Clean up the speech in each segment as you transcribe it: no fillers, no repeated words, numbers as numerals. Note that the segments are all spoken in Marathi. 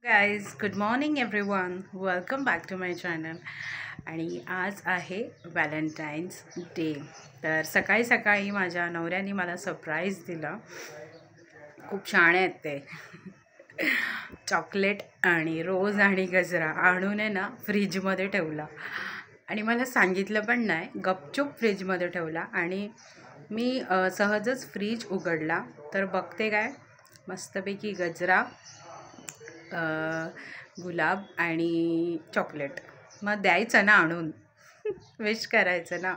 Guys good morning everyone welcome back to my channel. आणि आज आहे व्हॅलेंटाईन्स डे. तर सकाळी सकाळी माझ्या नवऱ्याने मला सरप्राईज दिला. खूप छान आहेत ते. चॉकलेट आणि रोज आणि गजरा आणून आहे ना फ्रीजमध्ये ठेवला आणि मला सांगितलं पण नाही, गपचूप फ्रीजमध्ये ठेवला. आणि मी सहजच फ्रीज उघडला तर बघते काय मस्तपैकी गजरा, गुलाब आणि चॉकलेट. मग द्यायचं ना आणून, विश करायचं ना,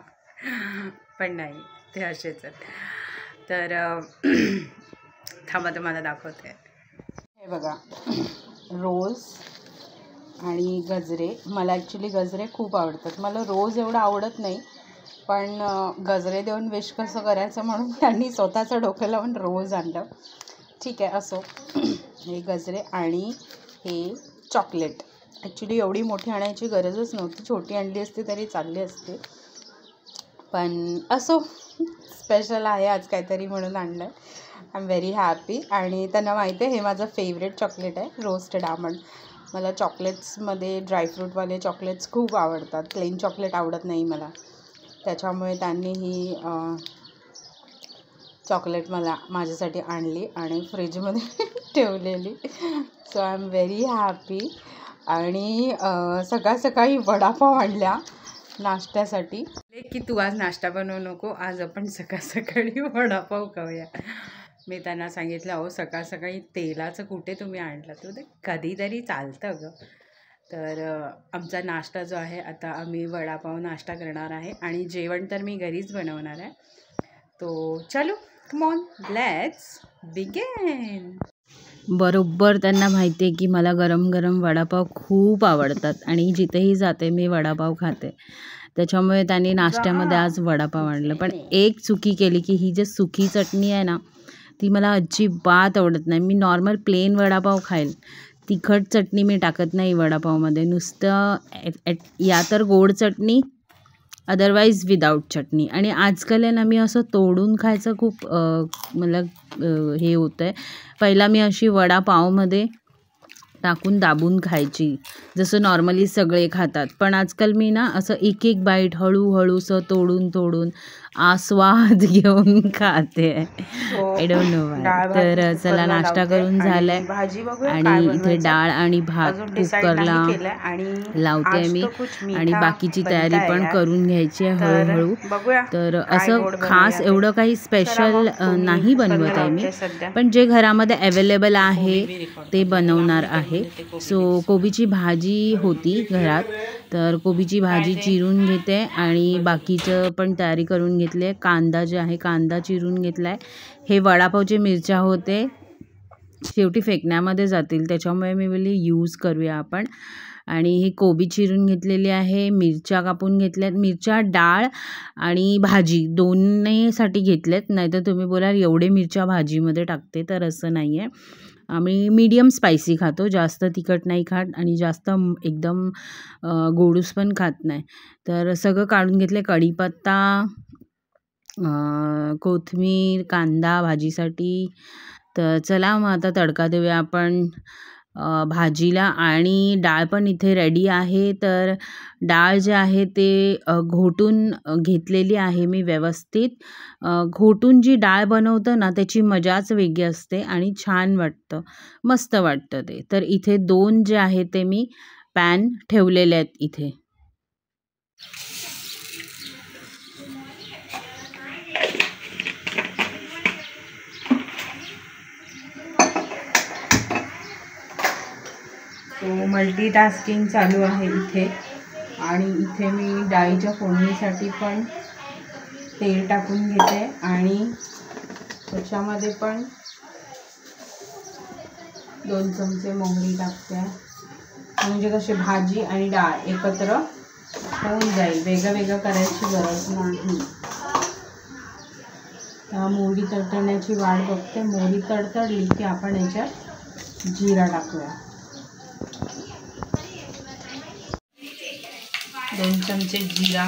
पण नाही, ते असेच आहेत. तर थांबा तुम्हाला दाखवते. हे बघा, रोज आणि गजरे. मला ॲक्च्युली गजरे खूप आवडतात. मला रोज एवढं आवडत नाही, पण गजरे देऊन विश कसं करायचं म्हणून त्यांनी स्वतःचं डोकं लावून रोज आणलं. ठीक आहे, असो. हे गजरे आणि हे चॉकलेट. ॲक्च्युली एवढी मोठी आणायची गरजच नव्हती, छोटी आणली असती तरी चालली असते, पण असो, स्पेशल आहे आज काहीतरी म्हणून आणलं. I am very happy. आणि त्यांना माहिती आहे हे माझं फेवरेट चॉकलेट आहे, रोस्टेड आमंड. मला चॉकलेट्समध्ये ड्रायफ्रूटवाले चॉकलेट्स खूप आवडतात, प्लेन चॉकलेट आवडत नाही मला. त्याच्यामुळे त्यांनी ही चॉकलेट माझ्यासाठी आणली आणि फ्रीजमध्ये ठेवलेली. So I am very happy. आणि सकाळ सकाळी वडापाव आणल्या नाश्त्यासाठी. की तू आज नाश्ता बनवू नको, आज आपण सकाळ सकाळी वडापाव खाऊया. मी त्यांना सांगितलं, अहो सकाळ सकाळी तेलाचं कुठे तुम्ही आणलं, तर कधीतरी चालतं गं. तर आमचा नाश्ता जो आहे, आता आम्ही वडापाव नाश्ता करणार आहे आणि जेवण तर मी घरीच बनवणार आहे. तो चलो कम ऑन लेट्स बिगिन. बरोबर त्यांना माहिती आहे की मला गरम गरम वडापाव खूप आवडतात आणि जिथेही जाते मी वडापाव खाते. त्याच्यामुळे त्यांनी नाश्त्यामध्ये आज वडापाव आणलं. पण एक चुकी केली की ही जी सुकी चटणी आहे ना, ती मला अजिबात आवडत नाही. मी नॉर्मल प्लेन वडापाव खाईल, तिखट चटणी मी टाकत नाही वडापावमध्ये. नुसतं या तर गोड चटणी, अदरवाईज विदाऊट चटणी. आणि आजकाल आहे ना, मी असं तोडून खायचं खूप मला हे होतं आहे. पहिला मी अशी वडापावमध्ये टाकून दाबून खायची, जसं नॉर्मली सगळे खातात. पण आजकाल मी ना असं एक एक बाईट हळूहळूसं तोडून आस्वाद घेऊन खाते. I don't know Y. तर चला, नाश्ता करून झालाय आणि इथे डाळ आणि भात कुकरला लावते मी आणि बाकीची तयारी पण करून घ्यायची आहे हळूहळू. तर असं खास एवढं काही स्पेशल नाही बनवत आहे मी, पण जे घरामध्ये अवेलेबल आहे ते बनवणार आहे. सो कोबीची भाजी होती घरात, तर कोबीची भाजी चिरून घेते आणि बाकीचं पण तयारी करून घेतली आहे. कांदा जे आहे, कांदा चिरून घेतला आहे. हे वडापावचे मिरच्या होते, शेवटी फेकण्यामध्ये जातील, त्याच्यामुळे मी बोलली यूज करूया आपण. आणि ही कोबी चिरून घेतलेली आहे, मिरच्या कापून घेतल्यात. मिरच्या, डाळ आणि भाजी दोन्हीसाठी घेतल्यात. नाहीतर तुम्ही बोलाल एवढे मिरच्या भाजीमध्ये टाकते, तर असं नाही आहे. आम्ही मीडियम स्पायसी खातो, जास्त तिखट नाही खात आणि जास्त एकदम गोडूस पण खात नाही. तर सगळं काढून घेतले. कढीपत्ता, कोथिंबीर, कांदा भाजीसाठी. तर चला मग आता तडका देऊया आपण भाजीला. आणि डाळ पण इथे रेडी आहे. तर डाळ जे आहे ते घोटून घेतलेली आहे मी व्यवस्थित. घोटून जी डाळ बनवतं ना, त्याची मजाच वेगळी असते आणि छान वाटतं, मस्त वाटतं ते. तर इथे 2 जे आहे ते मी पॅन ठेवलेले आहेत इथे. तो मल्टीटास्किंग चालू आहे इथे. आणि इथे मी डाळीच्या फोडणीसाठी पण तेल टाकून घेते आणि त्याच्यामध्ये पण 2 चमचे मोहरी टाकते, म्हणजे कशी भाजी आणि डाळ एकत्र होऊन जाईल, वेगळं वेगळं करायची गरज नाही. मोहरी तडतडण्याची वाट बघते. मोहरी तडतडली की आपण याच्यात जिरा टाकूया. 2 चमचे जिरा,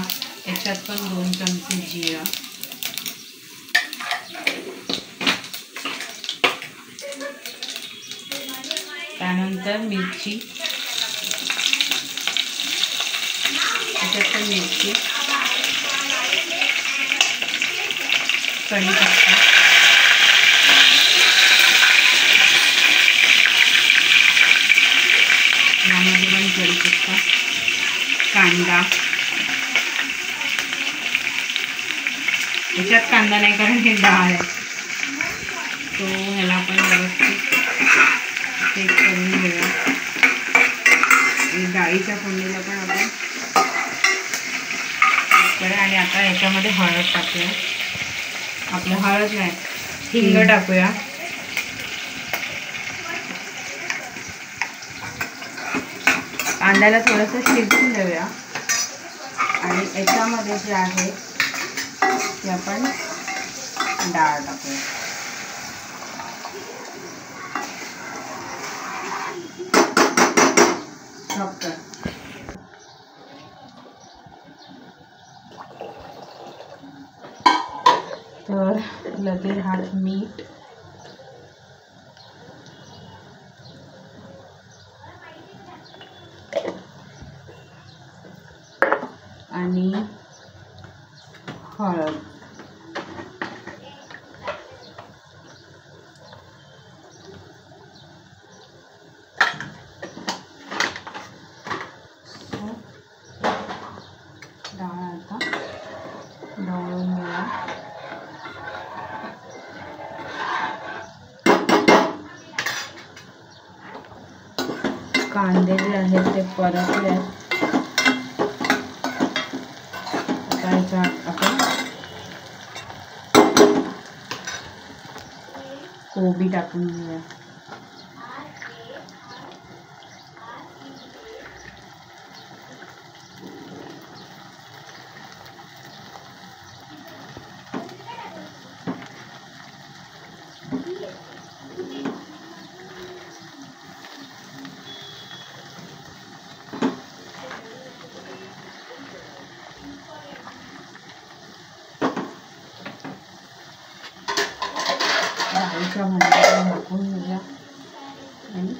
याच्यात पण 2 चमचे जिरा. त्यानंतर त्याच्यानंतर मिरची, त्याच्यात पण मिरची, कढीपत्ता, यामध्ये पण कढीपत्ता, कांदा, याच्यात कांदा नाही कारण हे डाळ आहे, तो ह्याला आपण व्यवस्थित ते करून घेऊया. डाळीच्या फोडणीला पण आपण आणि आता याच्यामध्ये हळद टाकूया. आपलं हळद नाही, हिंग टाकूया. कांद्याला थोडंसं शिजवून देऊया आणि याच्यामध्ये जे आहे ते आपण डाळ टाकूया. तर लगेच हात मीठ, आणि हळद. डाळ आता ढवळून घ्या. कांदे जे आहेत ते परतले. आता याच्यात आपण कोबी टाकून घेऊया. डाळीच्या भांड्याला झाकून घेऊया आणि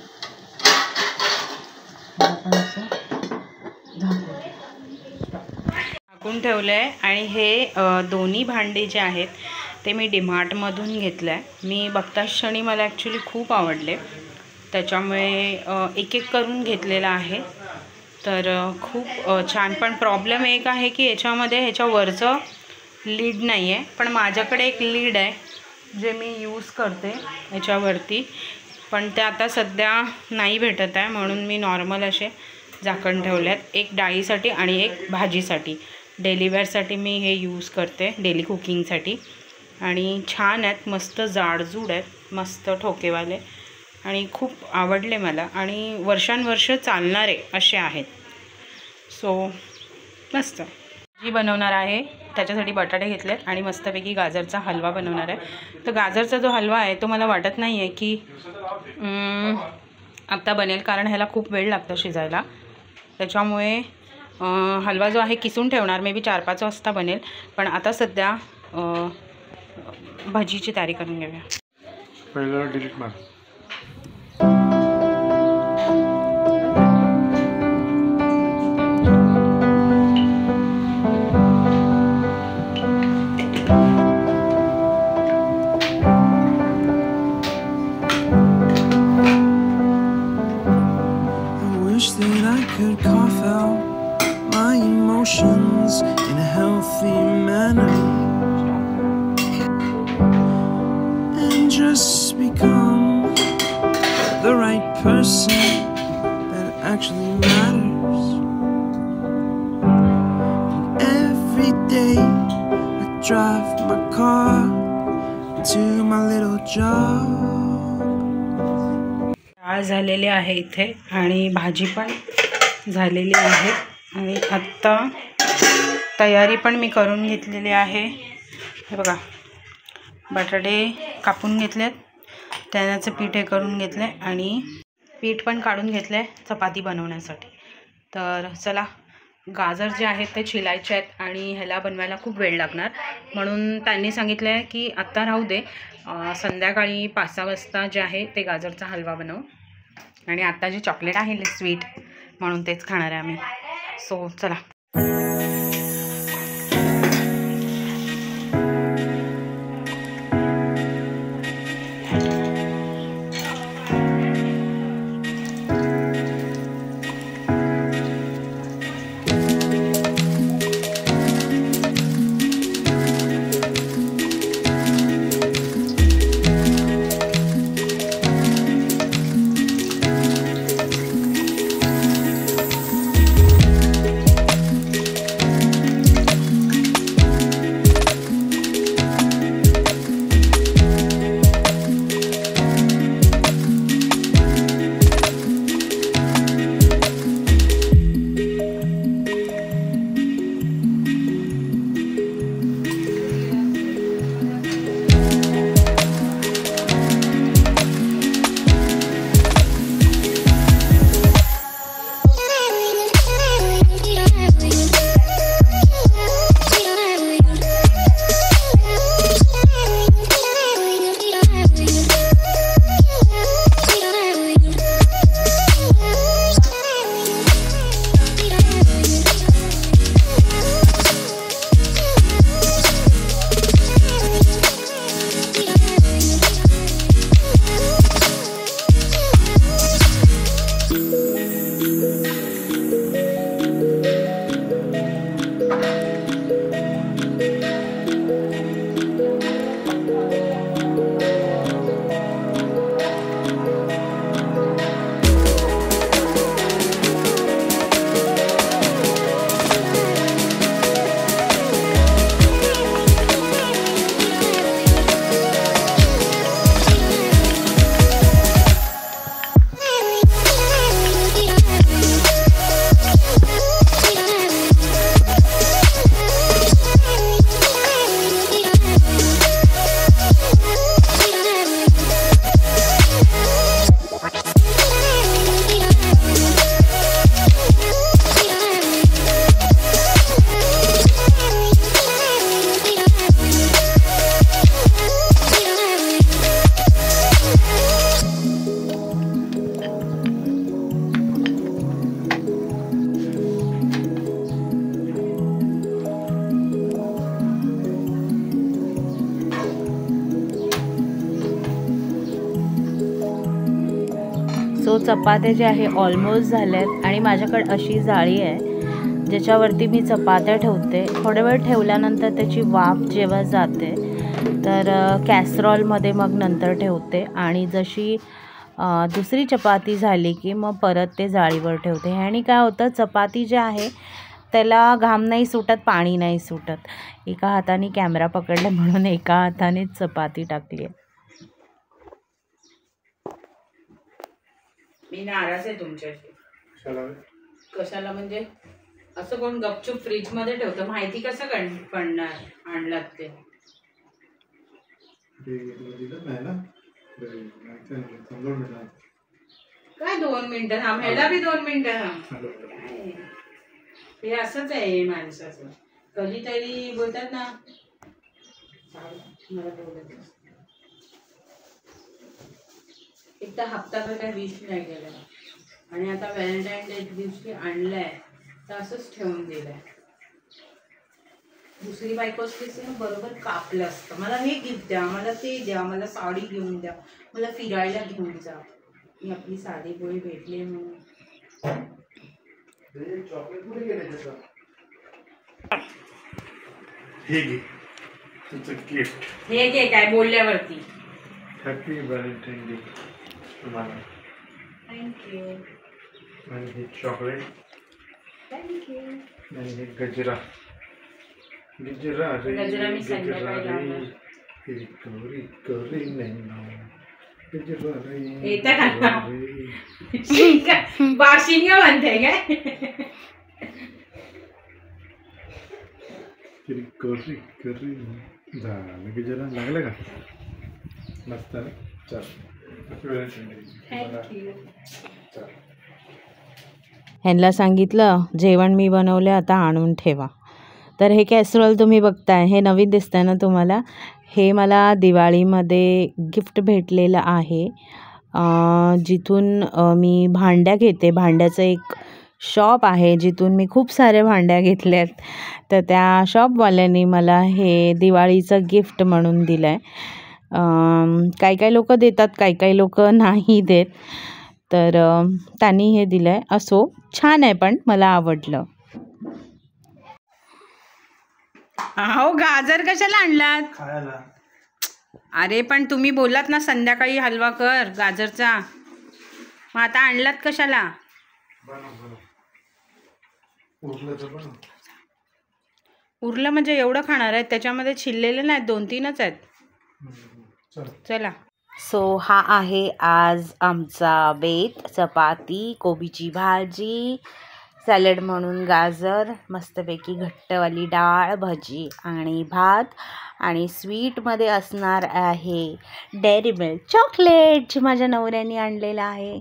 आपण असं झाकून ठेवलं आहे. आणि हे दोन्ही भांडे जे आहेत ते मी डीमार्टमधून घेतलं आहे. मी बघताच क्षणी मला ॲक्च्युली खूप आवडले, त्याच्यामुळे एक एक करून घेतलेलं आहे. तर खूप छान. पण प्रॉब्लेम एक आहे की याच्यामध्ये ह्याच्यावरचं लीड नाही आहे, पण माझ्याकडे एक लीड आहे जे मी यूज करते याच्यावरती, पण ते आता सध्या नाही भेटत आहे, म्हणून मी नॉर्मल असे झाकण ठेवले आहेत. एक डाळीसाठी आणि एक भाजीसाठी, डेली वेअरसाठी मी हे यूज करते, डेली कुकिंगसाठी. आणि छान आहेत, मस्त जाडजूड आहेत, मस्त ठोकेवाले, आणि खूप आवडले मला आणि वर्षानुवर्ष चालणारे असे आहेत. सो मस्त. जी बनवणार आहे त्याच्यासाठी बटाटे घेतलेत आणि मस्तपैकी गाजरचा हलवा बनवणार आहे. तर गाजरचा जो हलवा आहे तो मला वाटत नाही आहे की आत्ता बनेल, कारण ह्याला खूप वेळ लागतो शिजायला. त्याच्यामुळे हलवा जो आहे किसून ठेवणार, मे बी 4-5 वाजता बनेल. पण आता सध्या भजीची तयारी करून घेऊया. पहिलं डिलीट मार. Could cough out my emotions in a healthy manner and just become the right person that actually matters. And every day I drive my car to my little job. डाळ झालेली आहे इथे आणि भाजी पण झालेली आहे आणि आत्ता तयारी पण मी करून घेतलेली आहे. हे बघा, बटाटे कापून घेतलेत, त्याचं पीठ हे करून घेतलं आहे आणि पीठ पण काढून घेतलं आहे चपाती बनवण्यासाठी. तर चला, गाजर जे आहेत ते चिलायचे आहेत आणि ह्याला बनवायला खूप वेळ लागणार, म्हणून त्यांनी सांगितलं आहे की आत्ता राहू दे, संध्याकाळी 5-6 वाजता जे आहे ते गाजरचा हलवा बनव. आणि आता जे चॉकलेट आहे स्वीट म्हणून तेच खाणार आहे आम्ही. सो चला. सो चपात्या ज्या आहे ऑलमोस्ट झाल्यात आणि माझ्याकडे अशी जाळी आहे ज्याच्यावरती मी चपात्या ठेवते. थोड्या वेळ ठेवल्यानंतर त्याची वाफ जेव्हा जाते तर कॅसरॉलमध्ये मग नंतर ठेवते आणि जशी दुसरी चपाती झाली की मग परत ते जाळीवर ठेवते. ह्यानी काय होतं, चपाती जे आहे त्याला घाम नाही सुटत, पाणी नाही सुटत. एका हाताने कॅमेरा पकडला म्हणून एका हातानेच चपाती टाकली आहे. मी नाराज आहे तुमच्याशी. कशाला म्हणजे असं कोण गपचूप फ्रीज मध्ये ठेवतं? माहिती कसं पडणार आणलात ते? काय 2 मिनिटं थांबायला बी 2 मिनिटं थांब. हे असंच आहे माणसाचं. कधीतरी बोलतात ना, मला बोलत एकदा हप्ताभर काय विश नाही गेला आणि आता व्हॅलेंटाईन डे दिवशी आणलाय तर असंच ठेवून दिलंय. दुसरी बायको असलीच बरोबर कापलं असतं. मला हे गिफ्ट द्या, मला ते द्या, मला साडी घेऊन द्या, मला फिरायला घेऊन जा. मी आपली साडी गोळी भेटली म्हणून. हे घे तुझं गिफ्ट. हे घे काय बोलल्यावरती. हॅपी व्हॅलेंटाईन डे तुम्हाला. थँक्यू. आणि हे चॉकलेट. थँक्यू. आणि हे गजरा. गजरा रे गजरा मी गजरा संध्याकाळी रे लावणार. हे करी करी नाही गजरा रे येतं का? गजरा रे. बाशिंग म्हणते काय? करी करी झालं. गजरा लागलं का? मस्त ना. चल हॅपी व्हॅलेंटाईन डे. थँक्यू. चल. ह्यांना सांगितलं जेवण मी बनवले, आता आणून ठेवा. तर हे कॅसरोल तुम्ही बघताय, हे नवीन दिसतंय ना तुम्हाला. हे मला दिवाळीमध्ये गिफ्ट भेटलेलं आहे. जिथून मी भांड्या घेते. भांड्याचं एक शॉप आहे जिथून मी खूप सारे भांड्या घेतल्यात. तर त्या शॉपवाल्याने मला हे दिवाळीचं गिफ्ट म्हणून दिलं आहे. काही लोक देतात, काही लोक नाही देत. तर त्यांनी हे दिलं आहे. असो, छान आहे, पण मला आवडलं. हो, गाजर कशाला आणलात? खायला. अरे पण तुम्ही बोलात ना संध्याकाळी हलवा कर गाजरचा, मग आता आणलात कशाला? उरलं म्हणजे एवढं खाणार आहेत? त्याच्यामध्ये छिललेले नाहीत, 2-3च आहेत. चला. सो हा आहे आज आमचा बेत. चपाती, कोबीची भाजी, सॅलड म्हणून गाजर, मस्तपैकी घट्टवाली डाळ, भजी आणि भात. आणि स्वीटमध्ये असणार आहे डेअरी मिल्क चॉकलेट जे माझ्या नवऱ्याने आणलेलं आहे.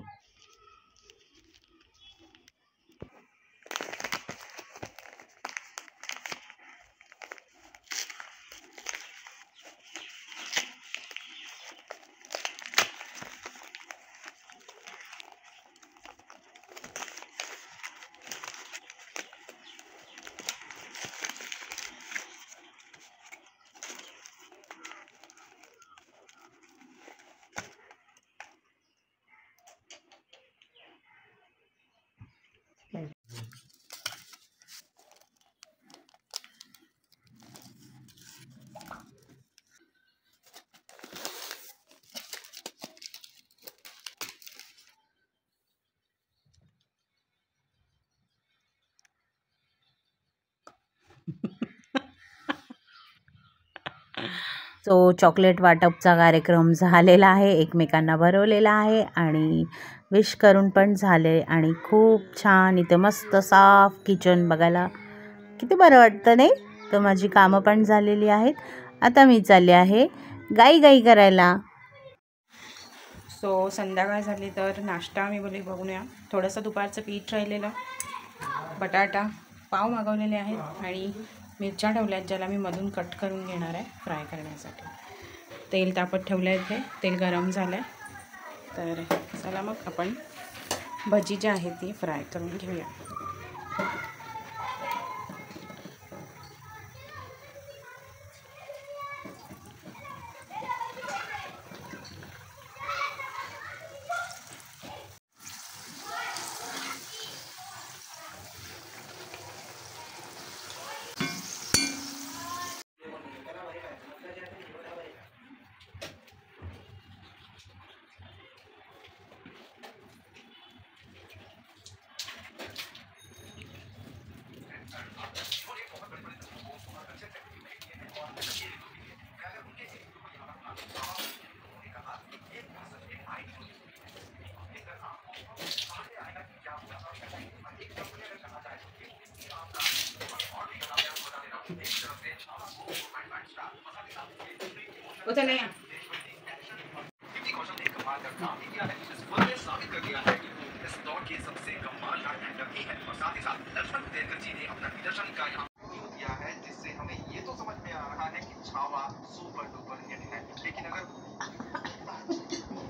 सो चॉकलेट वाटपचा कार्यक्रम झालेला आहे, एकमेकांना भरवलेला आहे आणि विश करून पण झाले. आणि खूप छान इथे मस्त साफ किचन बघायला किती बरं वाटतं नाही. तर माझी कामं पण झालेली आहेत. आता मी चालले आहे गाई करायला. सो संध्याकाळ झाली तर नाश्ता मी बोलली बघूया. थोडंसं दुपारचं पीठ राहिलेलं, बटाटा पाव मागवलेले आहेत आणि मिरच्या ठेवल्या आहेत ज्याला मी मधून कट करून घेणार आहे फ्राय करण्यासाठी. तेल तापत ठेवलं आहे, इथे तेल गरम झालं आहे. तर चला मग आपण भजी जी आहे ती फ्राय करून घेऊया. चला या.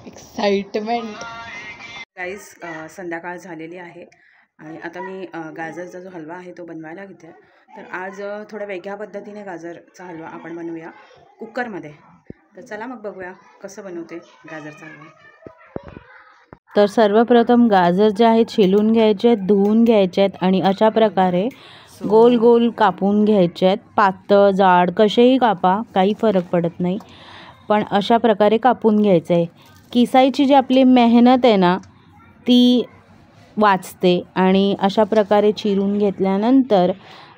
एक्साइटमेंट. गाईज संध्याकाळ झालेली आहे आणि आता मी गाजरचा जो हलवा आहे तो बनवायला घेते. तर आज थोड्या वेगळ्या पद्धतीने गाजरचा हलवा आपण बनवूया कुकरमध्ये. तर चला मग बघूया कसं बनवते गाजरचा हलवा. तर सर्वप्रथम गाजर जे आहेत छिलून घ्यायचे आहेत, धुवून घ्यायचे आहेत आणि अशा प्रकारे गोल गोल कापून घ्यायचे आहेत. पातळ जाड कसेही कापा, काही फरक पडत नाही, पण अशा प्रकारे कापून घ्यायचं आहे. किसायची जी आपली मेहनत आहे ना ती वाचते. आणि अशा प्रकारे चिरून घेतल्यानंतर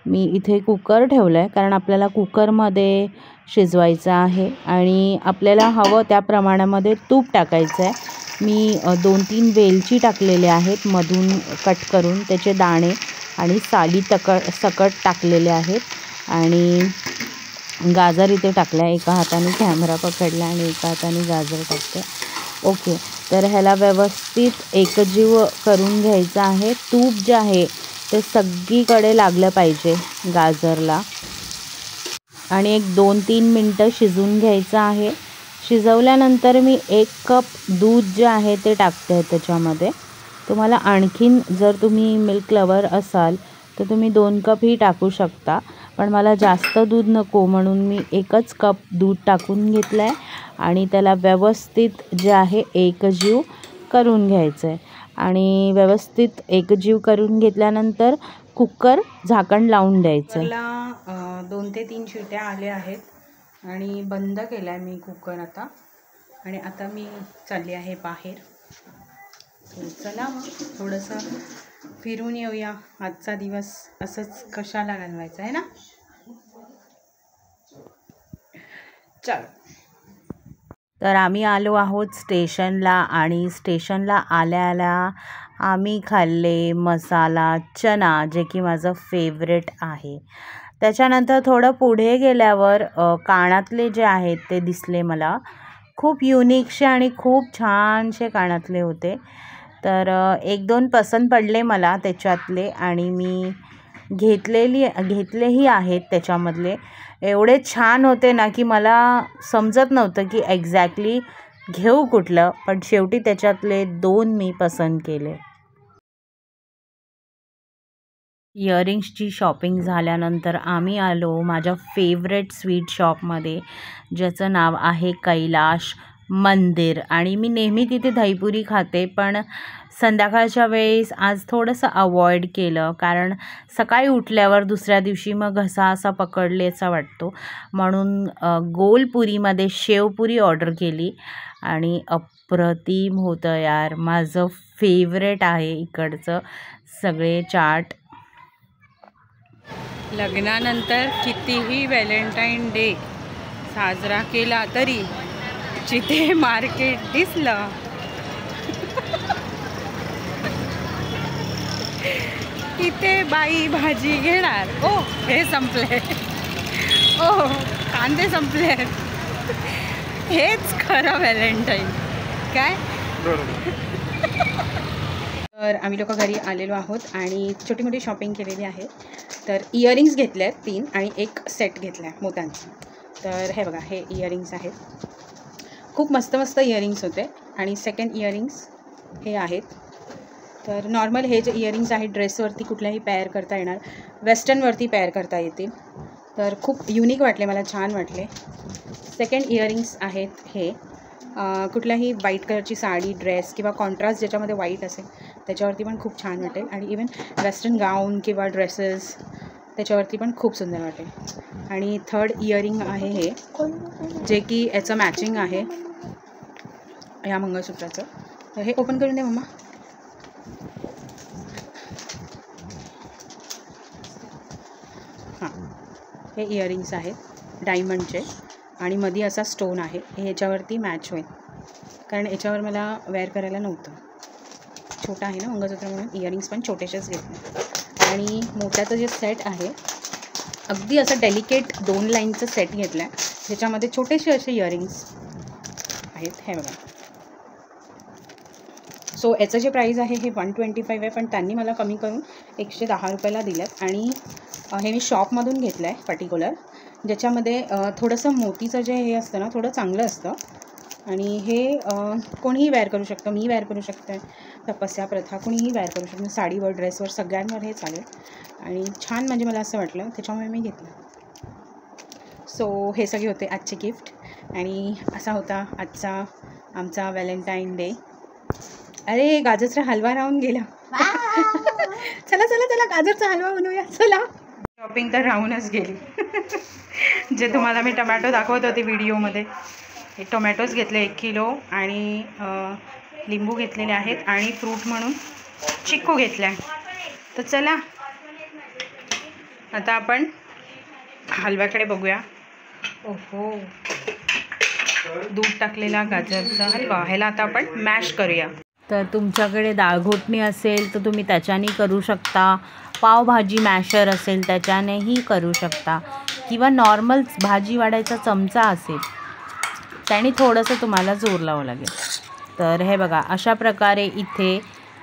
मी इथे कुकर ठेवलं आहे कारण आपल्याला कुकरमध्ये शिजवायचं आहे आणि आपल्याला हवं त्या प्रमाणामध्ये तूप टाकायचं आहे. मी 2-3 वेलची टाकलेले आहेत मधून कट करून, त्याचे दाणे आणि साली सकट टाकलेले आहेत. आणि गाजर इथे टाकला आहे. एका हाताने कॅमेरा पकडला आणि एका हाताने गाजर टाकते. ओके, तर ह्याला व्यवस्थित एकजीव करून घ्यायचं आहे. तूप जे आहे ते सगळीकडे लागलं पाहिजे गाजरला आणि एक 2-3 मिनटं शिजून घ्यायचं आहे. शिजवल्यानंतर मी 1 कप दूध जे आहे ते टाकते त्याच्यामध्ये. तुम्हाला आणखीन जर तुम्ही मिल्क लवर असाल तर तुम्ही 2 कपही टाकू शकता, पण मला जास्त दूध नको म्हणून मी 1च कप दूध टाकून घेतलं आहे आणि त्याला व्यवस्थित जे आहे एकजीव करून घ्यायचं आहे. आणि व्यवस्थित एकजीव करून घेतल्यानंतर कुकर झाकण लावून द्यायचं. मला 2 ते 3 शिट्या आल्या आहेत आणि बंद केला आहे मी कुकर आता. आणि आता मी चालली आहे बाहेर. चला मग थोडंसं फिरून येऊया. आजचा दिवस असंच कशाला घालवायचा आहे ना. चल. तर आम्ही आलो आहोत स्टेशनला आणि स्टेशनला आल्या आम्ही खाल्ले मसाला चना, जे की माझं फेवरेट आहे. त्याच्यानंतर थोडं पुढे गेल्यावर कानातले जे आहेत ते दिसले मला. खूप युनिकशे आणि खूप छानसे कानातले होते. तर 1-2 पसंत पडले मला त्याच्यातले आणि मी घेतलेही आहेत त्याच्यामधले. एवढे छान होते ना की मला समजत नव्हतं की एक्झॅक्टली घेऊ कुठलं, पण शेवटी त्याच्यातले 2 मी पसंत केले. इयरिंग्सची शॉपिंग झाल्यानंतर आम्ही आलो माझ्या फेवरेट स्वीट शॉपमध्ये, ज्याचं नाव आहे कैलाश मंदिर. आणि मी नेहमी तिथे दहीपुरी खाते, पण संध्याकाळच्या वेळेस आज थोडंसं अवॉइड केलं, कारण सकाळी उठल्यावर दुसऱ्या दिवशी मग घसा असा पकडलेसा वाटतो. म्हणून गोलपुरीमध्ये शेवपुरी ऑर्डर केली आणि अप्रतिम होतं यार. माझं फेवरेट आहे इकडचं सगळे चाट. लग्नानंतर कितीही व्हॅलेंटाईन डे साजरा केला तरी जिथे मार्केट दिसलं तिथे बाई भाजी घेणार. ओ हे संपले, ओ कांदे संपले. हेच खरं व्हॅलेंटाईन काय. तर आम्ही लोक घरी आलेलो आहोत आणि छोटी मोठी शॉपिंग केलेली आहे. तर इयरिंग्स घेतले आहेत 3 आणि एक सेट घेतला आहे मोत्यांचा. तर हे बघा, हे इयरिंग्स आहेत. खूप मस्त मस्त इयरिंग्स होते. आणि सेकंड इयरिंग्स हे आहेत. तर नॉर्मल हे जे इयरिंग्स आहेत ड्रेसवरती कुठल्याही पेअर करता येणार, वेस्टर्नवरती पेअर करता येतील. तर खूप युनिक वाटले मला, छान वाटले. सेकंड इयरिंग्स आहेत हे कुठल्याही व्हाईट कलरची साडी, ड्रेस किंवा कॉन्ट्रास्ट ज्याच्यामध्ये व्हाईट असेल त्याच्यावरती पण खूप छान वाटेल. आणि इवन वेस्टर्न गाऊन किंवा ड्रेसेस त्याच्यावरती पण खूप सुंदर वाटेल. आणि थर्ड इयरिंग आहे हे, जे की याचं मॅचिंग आहे ह्या मंगळसूत्राचं. तर हे ओपन करून दे मम्मा. हां, हे इयरिंग्स आहेत डायमंडचे आणि मध्ये असा स्टोन आहे. हे ह्याच्यावरती मॅच होईल, कारण याच्यावर मला वेअर करायला नव्हतं. छोटा आहे ना मंगळसूत्र म्हणून इयरिंग्स पण छोटेसेच घेतले. आणि मोत्याचं जे सेट आहे अगदी असं डेलिकेट 2 लाईनचं सेट घेतलं आहे, ज्याच्यामध्ये छोटेसे असे इयरिंग्स आहेत. हे बघा. सो याचं जे प्राईस आहे हे 125 आहे, पण त्यांनी मला कमी करून 110 रुपयाला दिल्यात. आणि हे मी शॉपमधून घेतलं आहे पर्टिक्युलर, ज्याच्यामध्ये थोडंसं मोतीचं जे हे असतं ना थोडं चांगलं असतं. आणि हे कोणीही वेअर करू शकतं. मी वेअर करू शकते, तपस्या प्रथा कोणीही वेअर करू शकतं. साडीवर, ड्रेसवर, सगळ्यांवर हे चालेल. आणि छान म्हणजे मला असं वाटलं, त्याच्यामुळे मी घेतलं. सो हे सगळे होते आजचे गिफ्ट. आणि असा होता आजचा आमचा व्हॅलेंटाईन डे. अरे गाजरचा हलवा राहून गेला. चला चला चला गाजरचा हलवा बनवूया. चला. शॉपिंग तर राहूनच गेली. जे तुम्हाला मी टमॅटो दाखवत होते व्हिडिओमध्ये, हे टोमॅटोज घेतले 1 किलो आणि लिंबू घेतलेले आहेत आणि फ्रूट म्हणून चिक्कू घेतला आहे. तर चला आता आपण हलव्याकडे बघूया. ओहो, दूध टाकलेला गाजरचा हलवा. ह्याला आता आपण मॅश करूया. तर तुमच्याकडे डाळघोटणी असेल तर तुम्ही त्याच्याने करू शकता. पावभाजी मॅशर असेल त्याच्यानेही करू शकता, किंवा नॉर्मल भाजी वाढायचा चमचा असेल त्याने थोडंसं तुम्हाला जोर लावावं लागेल. तर हे बघा, अशा प्रकारे इथे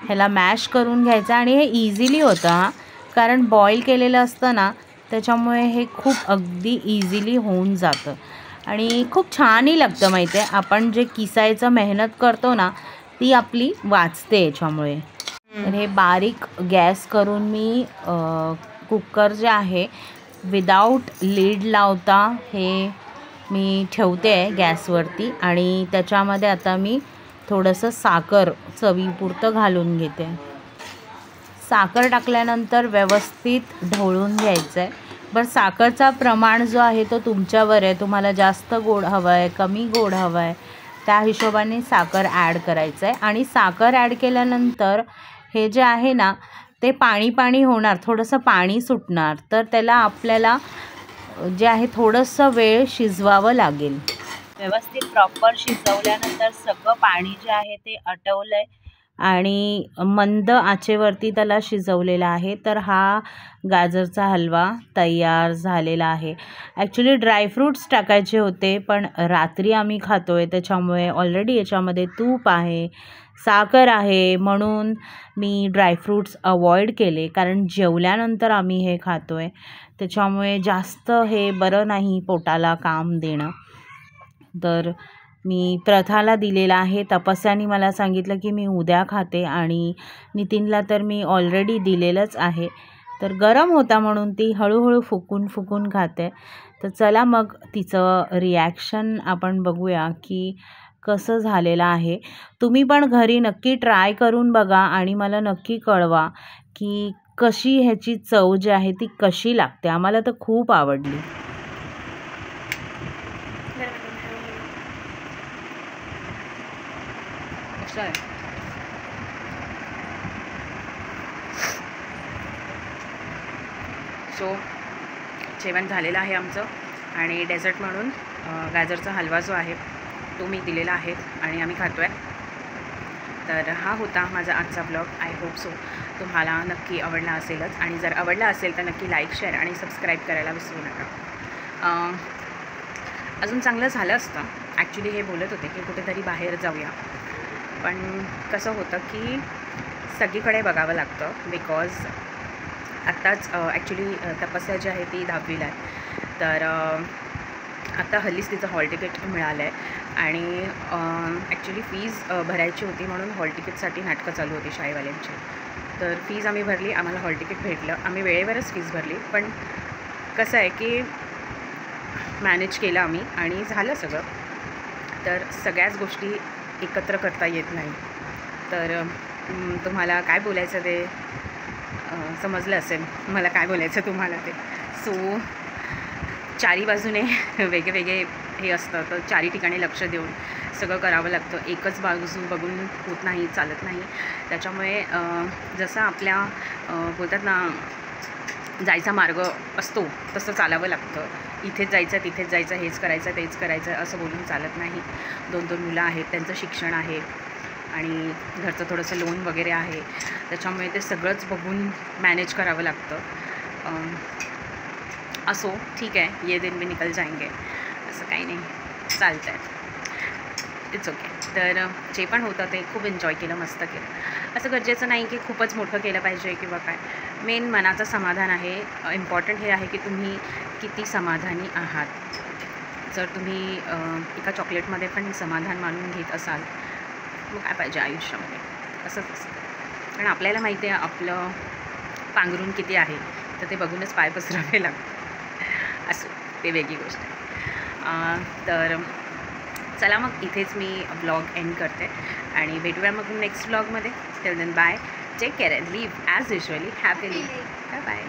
ह्याला मॅश करून घ्यायचं. आणि हे इझिली होतं हां, कारण बॉईल केलेलं असतं ना, त्याच्यामुळे हे खूप अगदी इझिली होऊन जातं. आणि खूप छानही लागतं माहिती आहे. आपण जे किसायचं मेहनत करतो ना ती आपली वाचते याच्यामुळे. तर हे बारीक गॅस करून मी कुकर जे आहे विदाऊट लीड लावता हे मी ठेवते आहे गॅसवरती आणि त्याच्यामध्ये आता मी थोडंसं साखर चवीपुरतं घालून घेते. साखर टाकल्यानंतर व्यवस्थित ढवळून घ्यायचं आहे. बरं साखरचा प्रमाण जो आहे तो तुमच्यावर आहे. तुम्हाला जास्त गोड हवं आहे, कमी गोड हवं आहे, त्या हिशोबाने साखर ॲड करायचं आहे. आणि साखर ॲड केल्यानंतर हे जे आहे ना ते पाणी पाणी होणार, थोडंसं पाणी सुटणार. तर त्याला आपल्याला जे आहे थोडंसं वेळ शिजवावं लागेल. व्यवस्थित प्रॉपर शिजवल्यानंतर सगळं पाणी जे आहे ते आटवलं आहे आणि मंद आचेवरती त्याला शिजवलेला आहे. तर हा गाजरचा हलवा तयार झालेला आहे. ॲक्च्युली ड्रायफ्रूट्स टाकायचे होते पण रात्री आम्ही खातो आहे त्याच्यामुळे ऑलरेडी याच्यामध्ये तूप आहे, साखर आहे, म्हणून मी ड्रायफ्रूट्स अवॉइड केले. कारण जेवल्यानंतर आम्ही हे खातो आहे त्याच्यामुळे जास्त हे बरं नाही पोटाला काम देणं. तर मी प्रथाला दिलेला आहे. तपस्याने मला सांगितलं की मी उद्या खाते आणि नितीनला तर मी ऑलरेडी दिलेलंच आहे. तर गरम होता म्हणून ती हळूहळू फुकून खाते. तर चला मग तिचं रिॲक्शन आपण बघूया की कसं झालेलं आहे. तुम्ही पण घरी नक्की ट्राय करून बघा आणि मला नक्की कळवा की कशी ह्याची चव जी आहे ती कशी लागते. आम्हाला तर खूप आवडली. सो जेवण झालेलं आहे आमचं आणि डेझर्ट म्हणून गाजरचा हलवा जो आहे तो मी दिलेला आहे आणि आम्ही खातो आहे. तर हा होता माझा आजचा ब्लॉग. आय होप सो तुम्हाला नक्की आवडला असेलच आणि जर आवडला असेल तर नक्की लाईक, शेअर आणि सबस्क्राईब करायला विसरू नका. अजून चांगलं झालं असतं. ॲक्च्युली हे बोलत होते की कुठेतरी बाहेर जाऊया पण कसं होतं की सगळीकडे बघावं लागतं बिकॉज आत्ताच ॲक्च्युली तपस्या जी आहे ती 10वीला आहे. तर आत्ता हल्लीच तिचं हॉल तिकीट मिळालं आहे आणि ॲक्च्युली फीज भरायची होती म्हणून हॉल तिकीटसाठी नाटकं चालू होती शाळेवाल्यांची. तर फीज आम्ही भरली, आम्हाला हॉल तिकीट भेटलं, आम्ही वेळेवरच फीज भरली. पण कसं आहे की मॅनेज केलं आम्ही आणि झालं सगळं. तर सगळ्याच गोष्टी एकत्र करता येत नाही. तर तुम्हाला काय बोलायचं ते समजलं असेल मला काय बोलायचं तुम्हाला ते. सो चारी बाजूने वेगवेगळे हे असतं तर चारी ठिकाणी लक्ष देऊन सगळं करावं लागतं. एकच बाजू बघून होत नाही, चालत नाही. त्याच्यामुळे जसं आपल्या बोलतात ना जायचा मार्ग असतो तसं चालावं लागतं. इथेच जायचं, तिथेच जायचं, हेच करायचं, तेच करायचं असं बोलून चालत नाही. 2 मुलं आहेत, त्यांचं शिक्षण आहे आणि घरचं थोडंसं लोन वगैरे आहे. त्याच्यामुळे ते सगळंच बघून मॅनेज करावं लागतं. असो ठीक आहे, ये दिन भी निकल जाएंगे, असं काही नाही, चालतं आहे, इट्स ओके. तर जे पण होतं ते खूप एन्जॉय केलं, मस्त केलं. असं गरजेचं नाही की खूपच मोठं केलं पाहिजे किंवा काय. मेन मनाचं समाधान आहे. इम्पॉर्टंट हे आहे की तुम्ही किती समाधानी आहात. जर तुम्ही एका चॉकलेटमध्ये पण समाधान मानून घेत असाल मग काय पाहिजे आयुष्यामध्ये. असंच असतं. कारण आपल्याला माहिती आहे आपलं पांघरून किती आहे तर ते बघूनच पाय पसरावे लागतं. असो ते वेगळी गोष्ट आहे. तर चला मग इथेच मी ब्लॉग एंड करते आणि भेटूया मग नेक्स्ट ब्लॉगमध्ये. Till then bye, take care and live as usually happily. Bye bye.